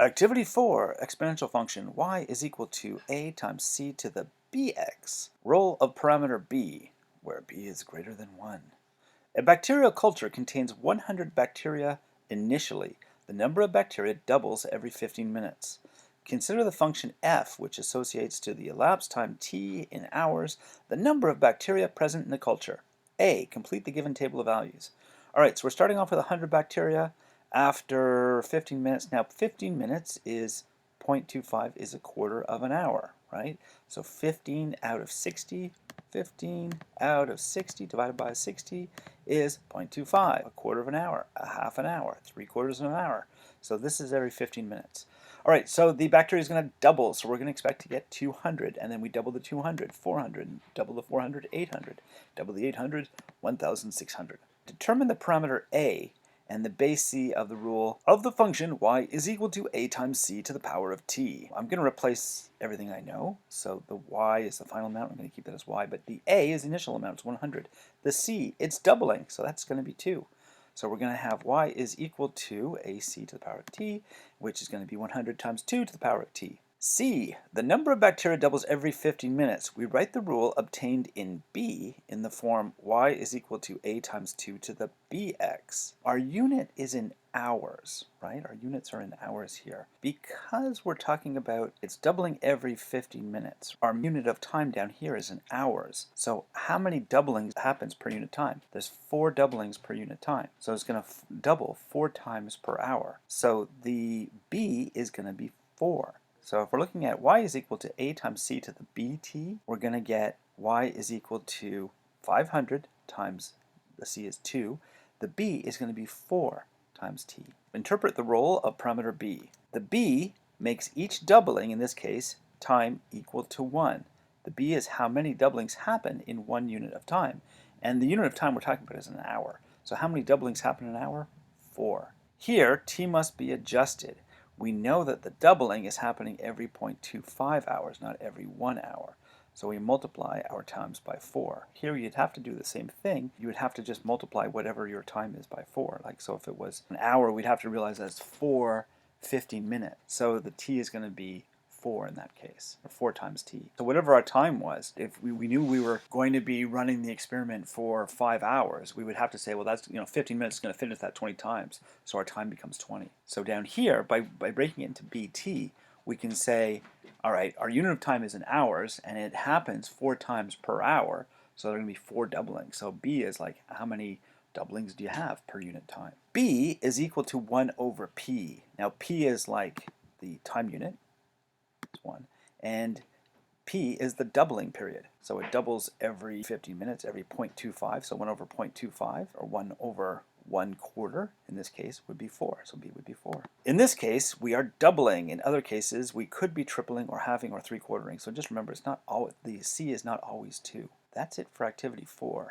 Activity 4, exponential function y is equal to a times c to the bx. Role of parameter b, where b is greater than 1. A bacterial culture contains 100 bacteria initially. The number of bacteria doubles every 15 minutes. Consider the function f, which associates to the elapsed time t in hours the number of bacteria present in the culture. A, complete the given table of values. All right, so we're starting off with 100 bacteria after 15 minutes. Now, 15 minutes is 0.25 is a quarter of an hour, right? So 15 out of 60, 15 out of 60 divided by 60 is 0.25, a quarter of an hour, a half an hour, 3/4 of an hour. So this is every 15 minutes. All right, so the bacteria is going to double, so we're going to expect to get 200, and then we double the 200, 400, double the 400, 800, double the 800, 1,600. Determine the parameter a and the base c of the rule of the function y is equal to a times c to the power of t. I'm going to replace everything I know, so the y is the final amount, I'm going to keep that as y, but the a is the initial amount, it's 100. The c, it's doubling, so that's going to be 2. So we're going to have y is equal to ac to the power of t, which is going to be 100 times 2 to the power of t. C, the number of bacteria doubles every 15 minutes. We write the rule obtained in B in the form y is equal to a times 2 to the bx. Our unit is in hours, right? Our units are in hours here. Because we're talking about it's doubling every 15 minutes, our unit of time down here is in hours. So how many doublings happens per unit time? There's 4 doublings per unit time. So it's going to double 4 times per hour. So the B is going to be 4. So if we're looking at y is equal to a times c to the bt, we're going to get y is equal to 500 times the c is 2. The b is going to be 4 times t. Interpret the role of parameter b. The b makes each doubling, in this case, time equal to 1. The b is how many doublings happen in 1 unit of time. And the unit of time we're talking about is an hour. So how many doublings happen in an hour? 4. Here, t must be adjusted. We know that the doubling is happening every 0.25 hours, not every 1 hour. So we multiply our times by 4. Here you'd have to do the same thing. You would have to just multiply whatever your time is by 4. Like, so if it was an hour, we'd have to realize that's 4 15-minute. So the t is going to be 4 in that case, or 4 times t. So whatever our time was, if we knew we were going to be running the experiment for 5 hours, we would have to say, well, that's 15 minutes is going to finish that 20 times, so our time becomes 20. So down here, by breaking it into bt, we can say, all right, our unit of time is in hours, and it happens 4 times per hour, so there are going to be 4 doublings. So b is like, how many doublings do you have per unit time? B is equal to 1 over p. Now p is like the time unit, 1, and p is the doubling period. So it doubles every 15 minutes, every 0.25, so 1 over 0.25, or 1 over 1/4, in this case, would be 4, so b would be 4. In this case, we are doubling. In other cases, we could be tripling or halving or 3/4. So just remember, it's not always, the c is not always 2. That's it for activity 4.